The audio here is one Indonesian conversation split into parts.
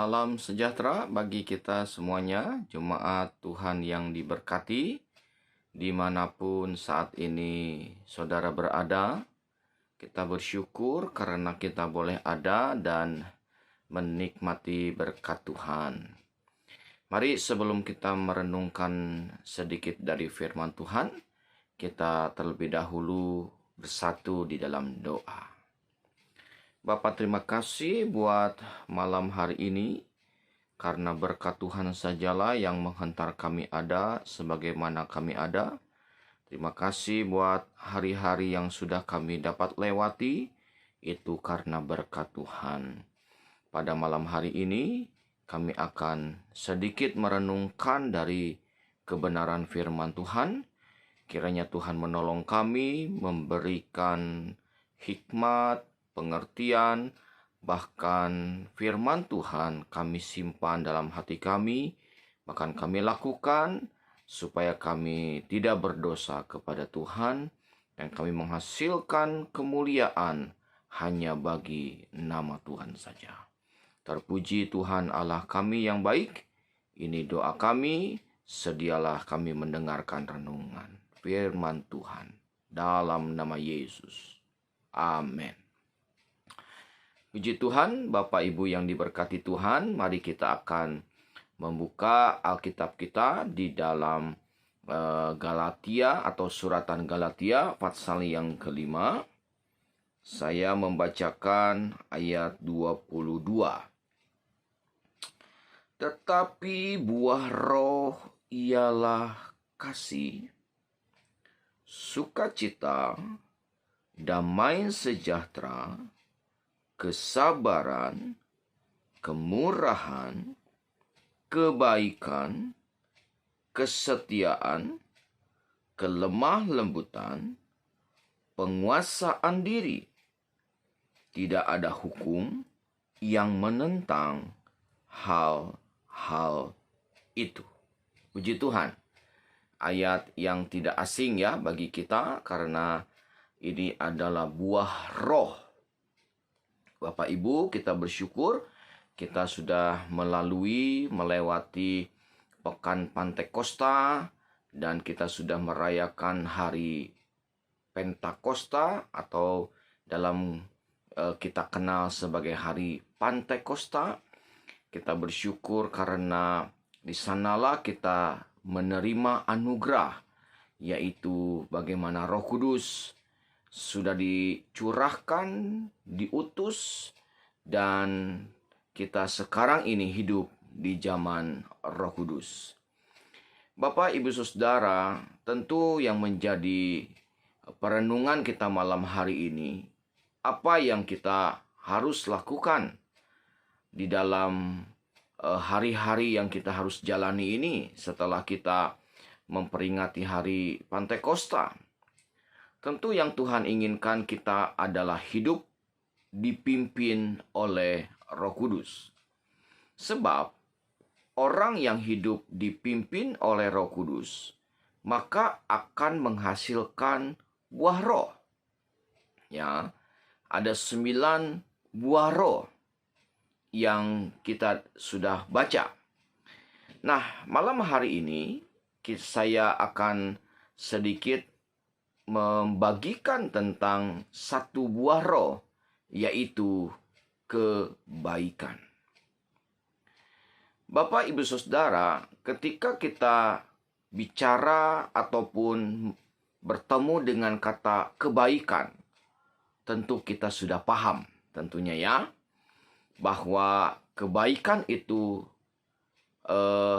Salam sejahtera bagi kita semuanya, jemaat Tuhan yang diberkati, dimanapun saat ini saudara berada. Kita bersyukur karena kita boleh ada dan menikmati berkat Tuhan. Mari sebelum kita merenungkan sedikit dari firman Tuhan, kita terlebih dahulu bersatu di dalam doa. Bapak, terima kasih buat malam hari ini, karena berkat Tuhan sajalah yang menghantar kami ada sebagaimana kami ada. Terima kasih buat hari-hari yang sudah kami dapat lewati, itu karena berkat Tuhan. Pada malam hari ini, kami akan sedikit merenungkan dari kebenaran firman Tuhan. Kiranya Tuhan menolong kami, memberikan hikmat, pengertian, bahkan firman Tuhan kami simpan dalam hati kami, bahkan kami lakukan supaya kami tidak berdosa kepada Tuhan dan kami menghasilkan kemuliaan hanya bagi nama Tuhan saja. Terpuji Tuhan Allah kami yang baik. Ini doa kami, sedialah kami mendengarkan renungan firman Tuhan dalam nama Yesus. Amin. Puji Tuhan, Bapak Ibu yang diberkati Tuhan, mari kita akan membuka Alkitab kita di dalam Galatia atau suratan Galatia pasal yang kelima. Saya membacakan ayat 22. Tetapi buah roh ialah kasih, sukacita, damai sejahtera, kesabaran, kemurahan, kebaikan, kesetiaan, kelemah lembutan, penguasaan diri. Tidak ada hukum yang menentang hal-hal itu. Puji Tuhan. Ayat yang tidak asing ya bagi kita, karena ini adalah buah roh. Bapak Ibu, kita bersyukur kita sudah melewati pekan Pantekosta dan kita sudah merayakan hari Pentakosta atau dalam kita kenal sebagai hari Pantekosta. Kita bersyukur karena di sanalah kita menerima anugerah, yaitu bagaimana Roh Kudus sudah dicurahkan, diutus, dan kita sekarang ini hidup di zaman Roh Kudus. Bapak, Ibu, Saudara, tentu yang menjadi perenungan kita malam hari ini, apa yang kita harus lakukan di dalam hari-hari yang kita harus jalani ini setelah kita memperingati hari Pantekosta. Tentu yang Tuhan inginkan kita adalah hidup dipimpin oleh Roh Kudus. Sebab orang yang hidup dipimpin oleh Roh Kudus, maka akan menghasilkan buah roh. Ya, ada 9 buah roh yang kita sudah baca. Nah, malam hari ini saya akan sedikit membagikan tentang satu buah roh, yaitu kebaikan. Bapak, Ibu, Saudara, ketika kita bicara ataupun bertemu dengan kata kebaikan, tentu kita sudah paham tentunya ya, bahwa kebaikan itu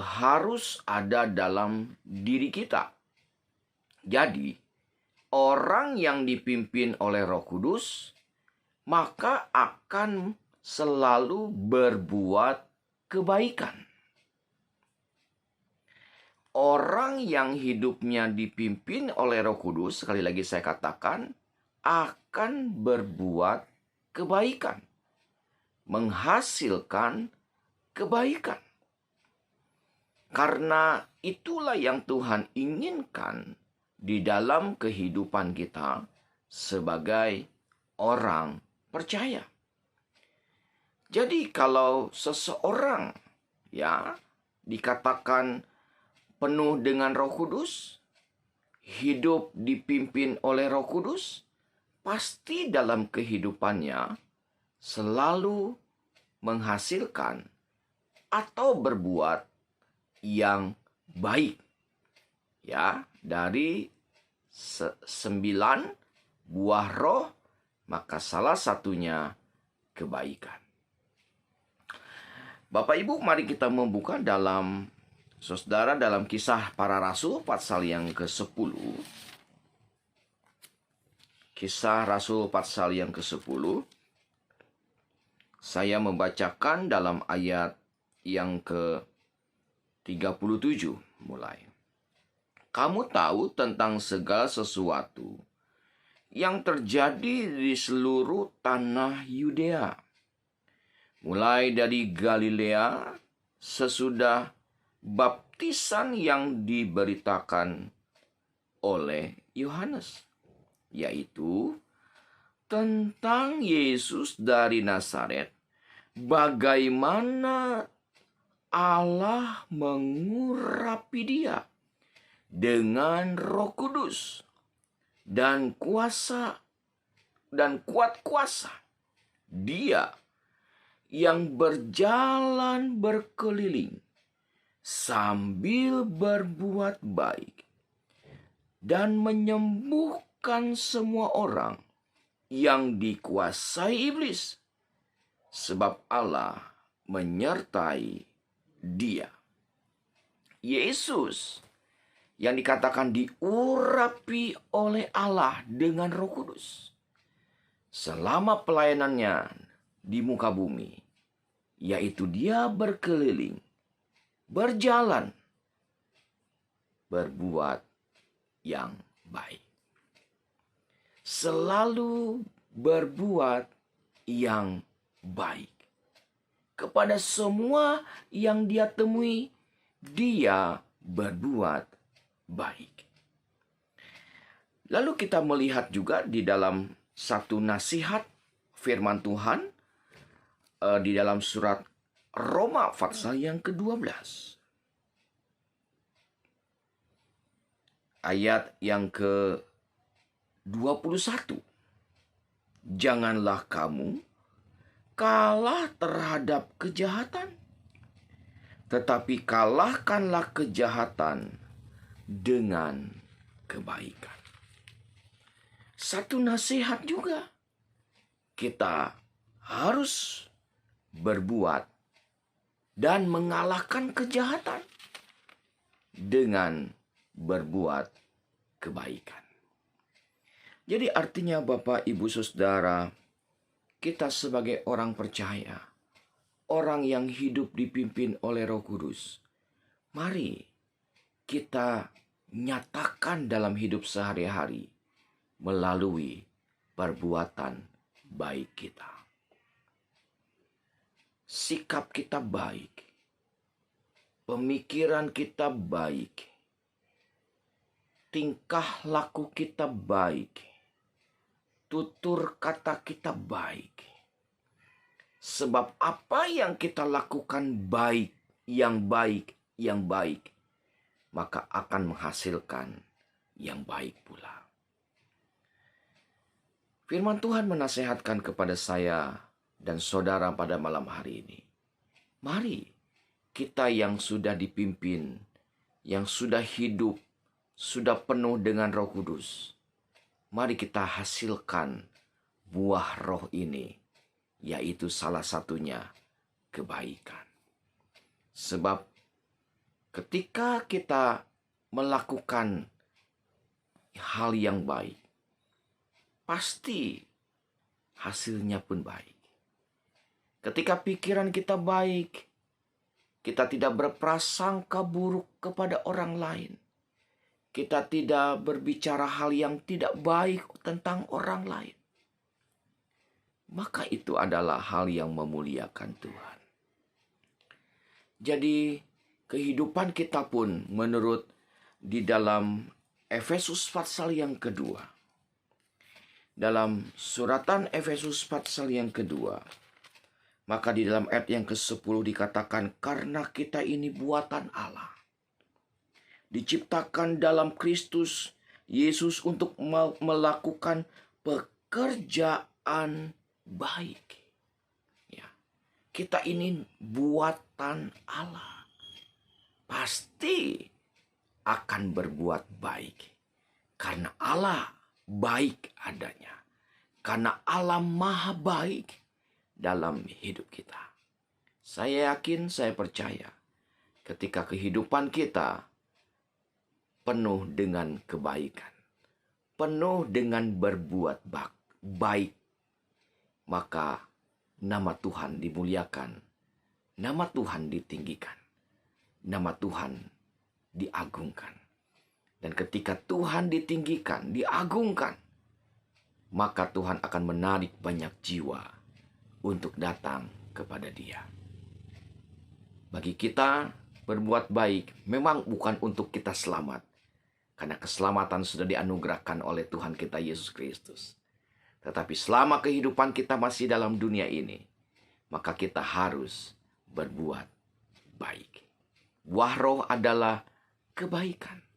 harus ada dalam diri kita. Jadi, orang yang dipimpin oleh Roh Kudus, maka akan selalu berbuat kebaikan. Orang yang hidupnya dipimpin oleh Roh Kudus, sekali lagi saya katakan, akan berbuat kebaikan, menghasilkan kebaikan. Karena itulah yang Tuhan inginkan di dalam kehidupan kita sebagai orang percaya. Jadi kalau seseorang ya dikatakan penuh dengan Roh Kudus, hidup dipimpin oleh Roh Kudus, pasti dalam kehidupannya selalu menghasilkan atau berbuat yang baik. Ya, dari 9 buah roh, maka salah satunya kebaikan. Bapak Ibu, mari kita membuka dalam Kisah Para Rasul pasal yang ke-10. Kisah Rasul pasal yang ke-10. Saya membacakan dalam ayat yang ke-37 mulai. Kamu tahu tentang segala sesuatu yang terjadi di seluruh tanah Yudea, mulai dari Galilea sesudah baptisan yang diberitakan oleh Yohanes, yaitu tentang Yesus dari Nazaret, bagaimana Allah mengurapi dia dengan Roh Kudus dan kuat kuasa. Dia yang berjalan berkeliling sambil berbuat baik dan menyembuhkan semua orang yang dikuasai iblis, sebab Allah menyertai dia. Yesus yang dikatakan diurapi oleh Allah dengan Roh Kudus selama pelayanannya di muka bumi, yaitu dia berkeliling, berjalan, berbuat yang baik. Selalu berbuat yang baik. Kepada semua yang dia temui, dia berbuat baik. Lalu kita melihat juga di dalam satu nasihat firman Tuhan di dalam surat Roma pasal yang ke-12. Ayat yang ke-21. Janganlah kamu kalah terhadap kejahatan, tetapi kalahkanlah kejahatan dengan kebaikan. Satu nasihat juga, kita harus berbuat dan mengalahkan kejahatan dengan berbuat kebaikan. Jadi artinya Bapak, Ibu, Saudara, kita sebagai orang percaya, orang yang hidup dipimpin oleh Roh Kudus, mari kita nyatakan dalam hidup sehari-hari melalui perbuatan baik kita. Sikap kita baik, pemikiran kita baik, tingkah laku kita baik, tutur kata kita baik. Sebab apa yang kita lakukan baik, maka akan menghasilkan yang baik pula. Firman Tuhan menasehatkan kepada saya dan saudara pada malam hari ini. Mari kita yang sudah dipimpin, yang sudah hidup, sudah penuh dengan Roh Kudus, mari kita hasilkan buah roh ini, yaitu salah satunya kebaikan. Sebab ketika kita melakukan hal yang baik, pasti hasilnya pun baik. Ketika pikiran kita baik, kita tidak berprasangka buruk kepada orang lain. Kita tidak berbicara hal yang tidak baik tentang orang lain. Maka itu adalah hal yang memuliakan Tuhan. Jadi kehidupan kita pun menurut di dalam Efesus pasal yang kedua. Dalam suratan Efesus pasal yang kedua, Maka di dalam ayat yang ke-10 dikatakan, karena kita ini buatan Allah, diciptakan dalam Kristus Yesus untuk melakukan pekerjaan baik. Ya, kita ini buatan Allah, pasti akan berbuat baik. Karena Allah baik adanya. Karena Allah maha baik dalam hidup kita. Saya yakin, saya percaya, ketika kehidupan kita penuh dengan kebaikan, penuh dengan berbuat baik, maka nama Tuhan dimuliakan, nama Tuhan ditinggikan, nama Tuhan diagungkan. Dan ketika Tuhan ditinggikan, diagungkan, maka Tuhan akan menarik banyak jiwa untuk datang kepada Dia. Bagi kita, berbuat baik memang bukan untuk kita selamat, karena keselamatan sudah dianugerahkan oleh Tuhan kita Yesus Kristus. Tetapi selama kehidupan kita masih dalam dunia ini, maka kita harus berbuat baik. Buah roh adalah kebaikan.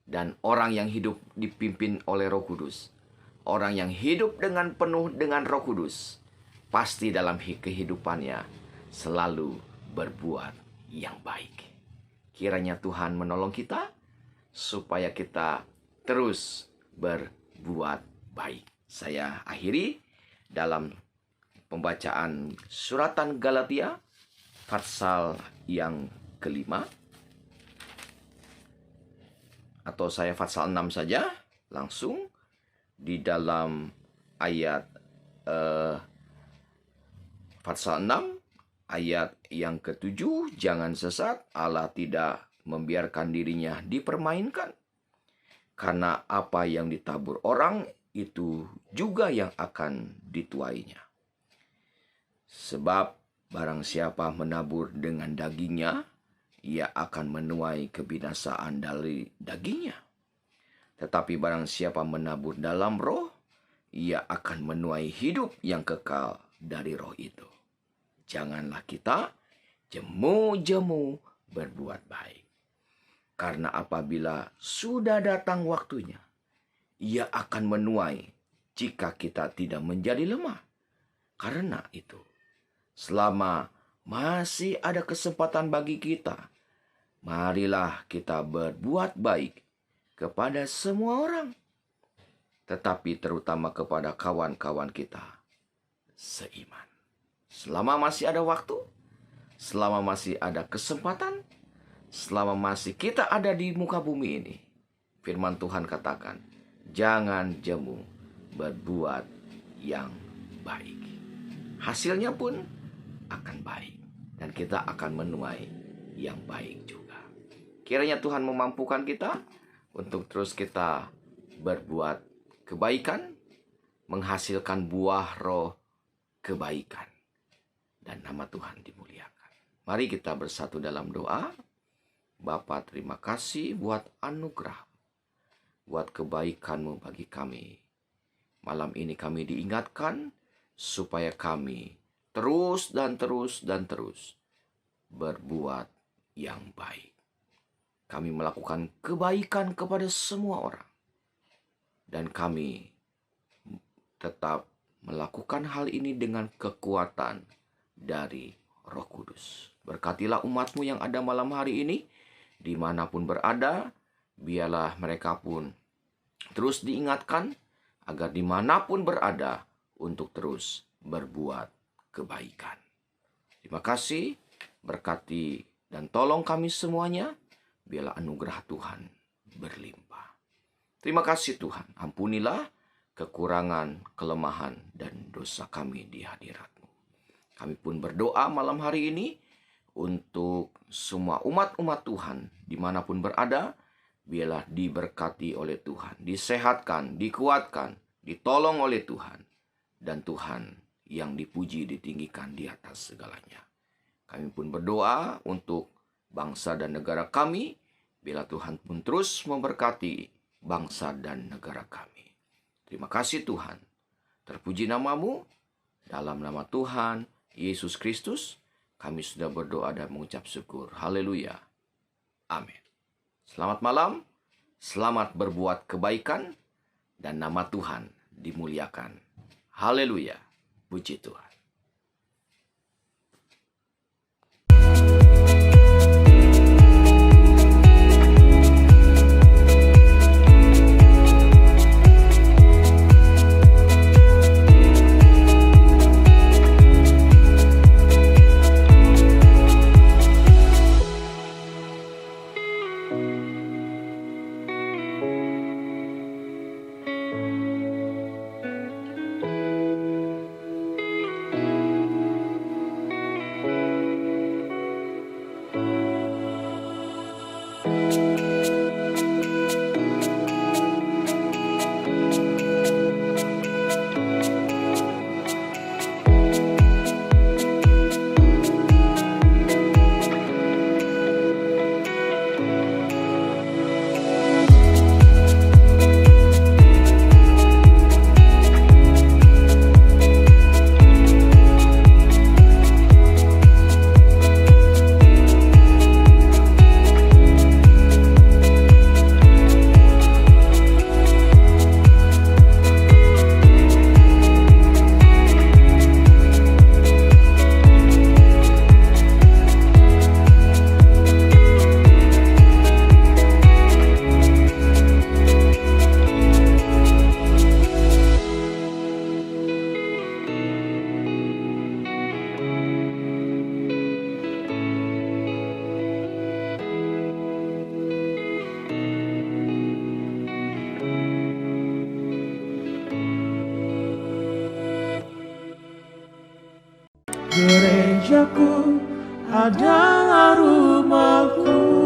Dan orang yang hidup dipimpin oleh Roh Kudus, orang yang hidup dengan penuh dengan Roh Kudus, pasti dalam kehidupannya selalu berbuat yang baik. Kiranya Tuhan menolong kita supaya kita terus berbuat baik. Saya akhiri dalam pembacaan suratan Galatia pasal yang kelima. Atau saya pasal 6 saja langsung di dalam ayat pasal 6 ayat yang ke-7, jangan sesat, Allah tidak membiarkan dirinya dipermainkan. Karena apa yang ditabur orang, itu juga yang akan dituainya. Sebab barang siapa menabur dengan dagingnya, ia akan menuai kebinasaan dari dagingnya. Tetapi barang siapa menabur dalam roh, ia akan menuai hidup yang kekal dari roh itu. Janganlah kita jemu-jemu berbuat baik. Karena apabila sudah datang waktunya, ia akan menuai jika kita tidak menjadi lemah. Karena itu, selama masih ada kesempatan bagi kita, marilah kita berbuat baik kepada semua orang, tetapi terutama kepada kawan-kawan kita seiman. Selama masih ada waktu, selama masih ada kesempatan, selama masih kita ada di muka bumi ini, firman Tuhan katakan, jangan jemu berbuat yang baik. Hasilnya pun akan baik, dan kita akan menuai yang baik juga. Kiranya Tuhan memampukan kita untuk terus kita berbuat kebaikan, menghasilkan buah roh kebaikan, dan nama Tuhan dimuliakan. Mari kita bersatu dalam doa. Bapa, terima kasih buat anugerah, buat kebaikan-Mu bagi kami. Malam ini kami diingatkan supaya kami terus dan terus dan terus berbuat yang baik. Kami melakukan kebaikan kepada semua orang. Dan kami tetap melakukan hal ini dengan kekuatan dari Roh Kudus. Berkatilah umat-Mu yang ada malam hari ini, dimanapun berada, biarlah mereka pun terus diingatkan, agar dimanapun berada, untuk terus berbuat kebaikan. Terima kasih, berkati dan tolong kami semuanya, biarlah anugerah Tuhan berlimpah. Terima kasih Tuhan, ampunilah kekurangan, kelemahan, dan dosa kami di hadirat-Mu. Kami pun berdoa malam hari ini untuk semua umat-umat Tuhan dimanapun berada, biarlah diberkati oleh Tuhan, disehatkan, dikuatkan, ditolong oleh Tuhan, dan Tuhan yang dipuji ditinggikan di atas segalanya. Kami pun berdoa untuk bangsa dan negara kami, biarlah Tuhan pun terus memberkati bangsa dan negara kami. Terima kasih Tuhan, terpuji nama-Mu, dalam nama Tuhan Yesus Kristus, kami sudah berdoa dan mengucap syukur. Haleluya. Amin. Selamat malam, selamat berbuat kebaikan, dan nama Tuhan dimuliakan. Haleluya. Puji Tuhan. Gerejaku adalah rumahku.